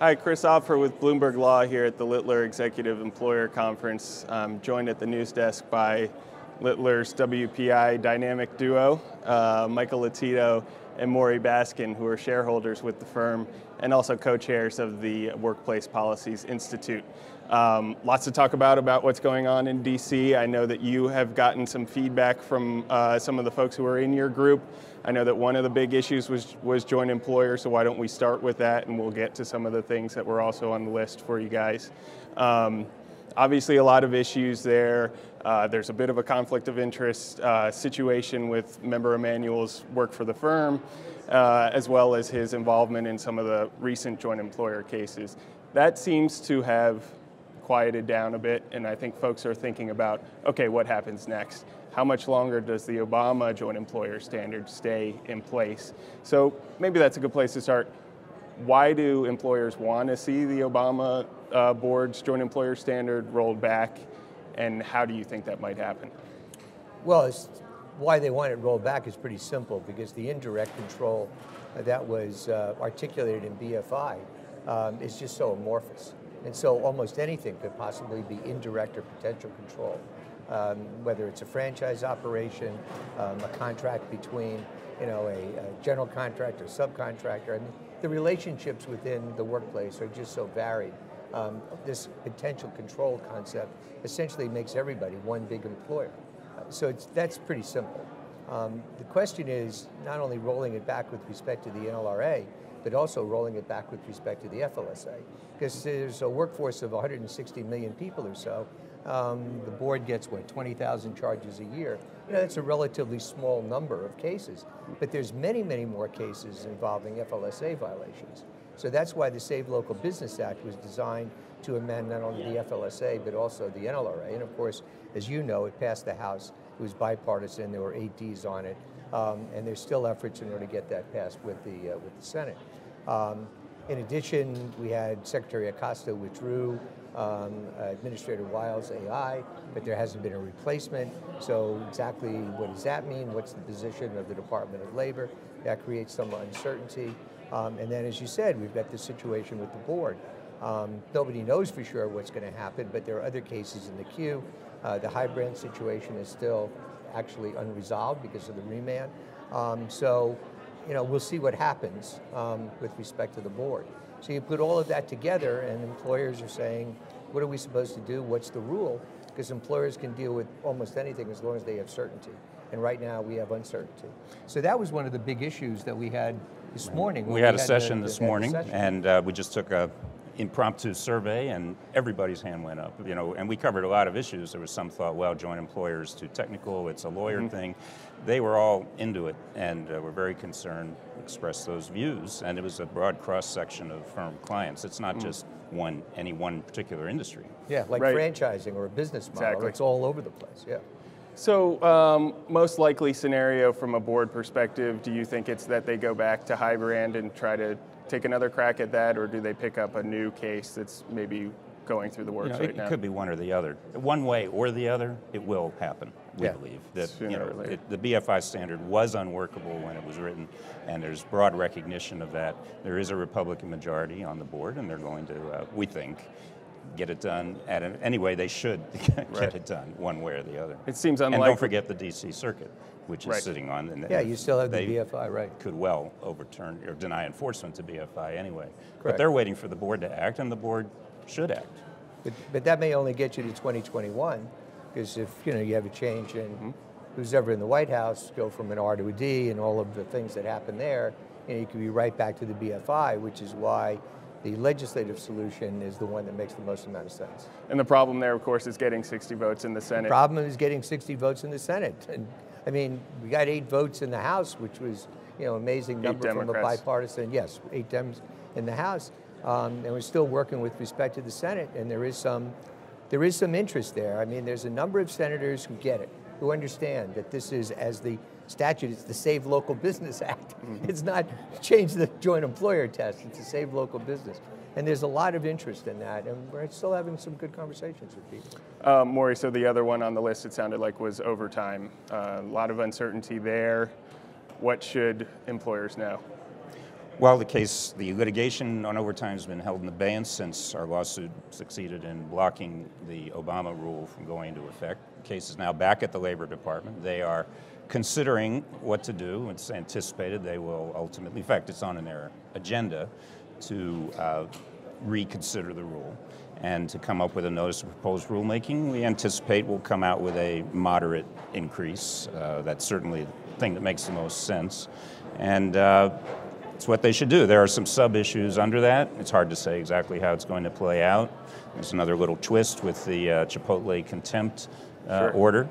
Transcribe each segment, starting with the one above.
Hi, Chris Opfer with Bloomberg Law here at the Littler Executive Employer Conference. I'm joined at the news desk by Littler's WPI dynamic duo, Michael Lotito and Maury Baskin, who are shareholders with the firm and also co-chairs of the Workplace Policies Institute. Lots to talk about what's going on in DC. I know that you have gotten some feedback from some of the folks who are in your group. I know that one of the big issues was joint employer, so why don't we start with that, and we'll get to some of the things that were also on the list for you guys. Obviously a lot of issues there. There's a bit of a conflict of interest situation with member Emanuel's work for the firm, as well as his involvement in some of the recent joint employer cases. That seems to have quieted down a bit, and I think folks are thinking about, okay, what happens next? How much longer does the Obama joint employer standard stay in place? So maybe that's a good place to start. Why do employers want to see the Obama board's joint employer standard rolled back, and how do you think that might happen? Well, why they want it rolled back is pretty simple, because the indirect control that was articulated in BFI is just so amorphous. And so almost anything could possibly be indirect or potential control, whether it's a franchise operation, a contract between a general contractor, subcontractor. I mean, the relationships within the workplace are just so varied. This potential control concept essentially makes everybody one big employer. So that's pretty simple. The question is not only rolling it back with respect to the NLRA, but also rolling it back with respect to the FLSA. Because there's a workforce of 160 million people or so. The board gets, 20,000 charges a year. That's a relatively small number of cases, but there's many, many more cases involving FLSA violations. So that's why the Save Local Business Act was designed to amend not only the FLSA, but also the NLRA. And of course, as you know, it passed the House. It was bipartisan. There were 8 Ds on it. And there's still efforts in order to get that passed with the Senate. In addition, we had Secretary Acosta withdrew Administrator Wiles' AI, but there hasn't been a replacement. So exactly what does that mean? What's the position of the Department of Labor? That creates some uncertainty. And then, as you said, we've got this situation with the board. Nobody knows for sure what's going to happen, but there are other cases in the queue. The High-Brand situation is still actually unresolved because of the remand. So, we'll see what happens with respect to the board. So you put all of that together, and employers are saying, what are we supposed to do? What's the rule? Because employers can deal with almost anything as long as they have certainty. And right now we have uncertainty. So that was one of the big issues that we had this morning. We had a session this morning, and we just took a impromptu survey, and everybody's hand went up. And we covered a lot of issues. There was some thought, well, joint employer is too technical, it's a lawyer thing. They were all into it, and were very concerned, expressed those views, and it was a broad cross-section of firm clients. It's not just any one particular industry. Yeah, like franchising or a business model. Exactly. It's all over the place, yeah. So most likely scenario from a board perspective, do you think it's that they go back to High-Brand and try to take another crack at that, or do they pick up a new case that's maybe going through the works right now? It could be one or the other. One way or the other, it will happen, we believe. That the BFI standard was unworkable when it was written, and there's broad recognition of that. There is a Republican majority on the board, and they're going to, we think, get it done. Anyway, they should get it done one way or the other. It seems unlikely. And don't forget the DC Circuit, which is sitting on. And you still have the BFI, right. Could well overturn or deny enforcement to BFI anyway. Correct. But they're waiting for the board to act, and the board should act. But that may only get you to 2021, because if you have a change in who's ever in the White House, go from an R to a D, and all of the things that happen there, you could be right back to the BFI, which is why the legislative solution is the one that makes the most amount of sense. And the problem there, of course, is getting 60 votes in the Senate. The problem is getting 60 votes in the Senate. And I mean, we got 8 votes in the House, which was, amazing number from a bipartisan, 8 Dems in the House. And we're still working with respect to the Senate, and there is some interest there. I mean, there's a number of senators who get it, who understand that this is, as the statute, it's the Save Local Business Act. It's not change the joint employer test, it's the Save Local Business. And there's a lot of interest in that, and we're still having some good conversations with people. Maury, so the other one on the list, it sounded like, was overtime. A lot of uncertainty there. What should employers know? Well, the litigation on overtime has been held in abeyance since our lawsuit succeeded in blocking the Obama rule from going into effect. The case is now back at the Labor Department. They are considering what to do. It's anticipated they will ultimately, in fact, it's on their agenda to reconsider the rule and to come up with a notice of proposed rulemaking. We anticipate we'll come out with a moderate increase. That's certainly the thing that makes the most sense. And it's what they should do. There are some sub-issues under that. It's hard to say exactly how it's going to play out. There's another little twist with the Chipotle contempt order.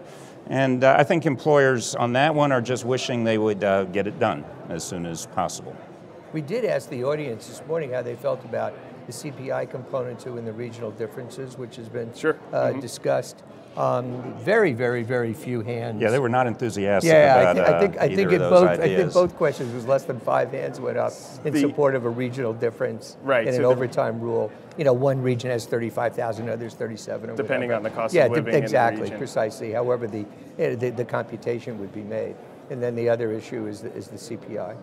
And I think employers on that one are just wishing they would get it done as soon as possible. We did ask the audience this morning how they felt about the CPI component too and the regional differences, which has been discussed. Very, very, very few hands. Yeah, they were not enthusiastic about I think either of those ideas. I think both questions was less than 5 hands went up in support of a regional difference in an overtime rule. You know, one region has 35,000, others 37. Depending on the cost of living exactly, in the region. precisely. However, the computation would be made. And then the other issue is the CPI.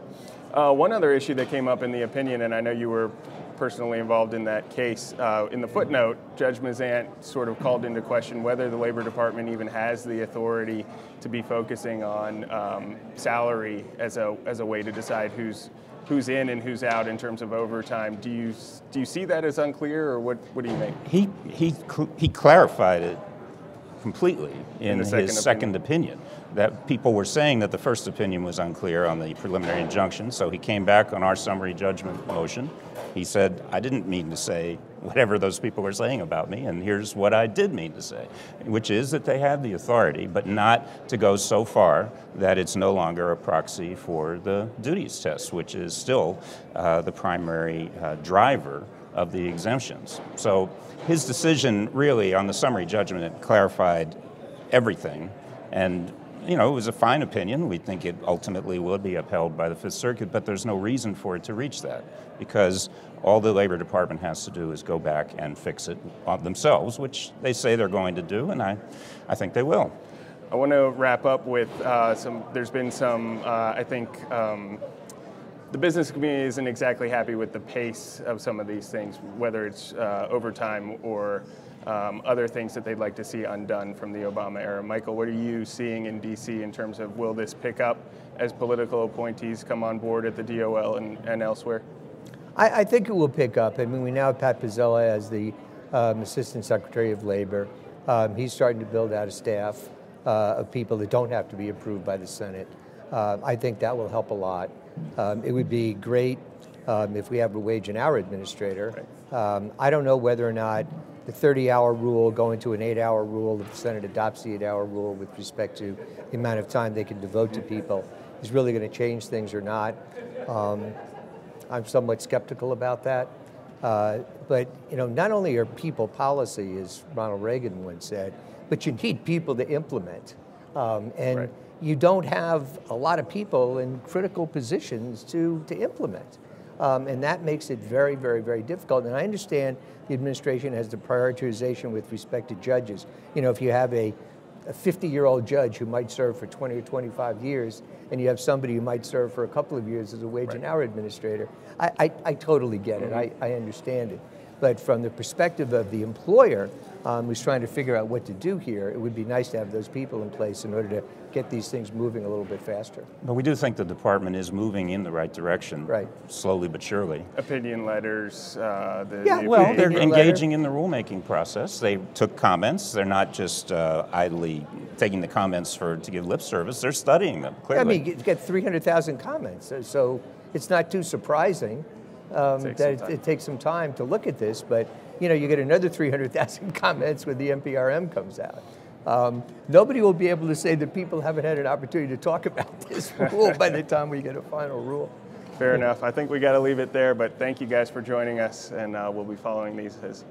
One other issue that came up in the opinion, and I know you were personally involved in that case, in the footnote, Judge Mazant sort of called into question whether the Labor Department even has the authority to be focusing on salary as a way to decide who's in and who's out in terms of overtime. Do you see that as unclear, or what do you make? He clarified it completely in his second opinion. That people were saying that the first opinion was unclear on the preliminary injunction, so he came back on our summary judgment motion. He said, I didn't mean to say whatever those people were saying about me, and here's what I did mean to say, which is that they have the authority, but not to go so far that it's no longer a proxy for the duties test, which is still the primary driver of the exemptions. So his decision really on the summary judgment clarified everything, and you know, it was a fine opinion. We think it ultimately will be upheld by the Fifth Circuit, but there's no reason for it to reach that because all the Labor Department has to do is go back and fix it themselves, which they say they're going to do, and I think they will. I want to wrap up with there's been some, I think, the business community isn't exactly happy with the pace of some of these things, whether it's overtime or other things that they'd like to see undone from the Obama era. Michael, what are you seeing in D.C. in terms of will this pick up as political appointees come on board at the DOL and elsewhere? I think it will pick up. I mean, we now have Pat Pizzella as the Assistant Secretary of Labor. He's starting to build out a staff of people that don't have to be approved by the Senate. I think that will help a lot. It would be great if we have a wage and hour administrator. I don't know whether or not the 30-hour rule going to an 8-hour rule, if the Senate adopts the 8-hour rule with respect to the amount of time they can devote to people, is really going to change things or not. I'm somewhat skeptical about that. But you know, not only are people policy, as Ronald Reagan once said, but you need people to implement. And you don't have a lot of people in critical positions to implement. And that makes it very, very, very difficult. And I understand the administration has the prioritization with respect to judges. You know, if you have a 50-year-old judge who might serve for 20 or 25 years, and you have somebody who might serve for a couple of years as a wage and hour administrator, I totally get it. I understand it. But from the perspective of the employer who's trying to figure out what to do here, it would be nice to have those people in place in order to get these things moving a little bit faster. But we do think the department is moving in the right direction, slowly but surely. Opinion letters. They're engaging in the rulemaking process. They took comments. They're not just idly taking the comments to give lip service. They're studying them, clearly. I mean, you get 300,000 comments, so it's not too surprising that it takes some time to look at this, but you know, you get another 300,000 comments when the NPRM comes out. Nobody will be able to say that people haven't had an opportunity to talk about this rule by the time we get a final rule. Fair enough. I think we got to leave it there, but thank you guys for joining us, and we'll be following these as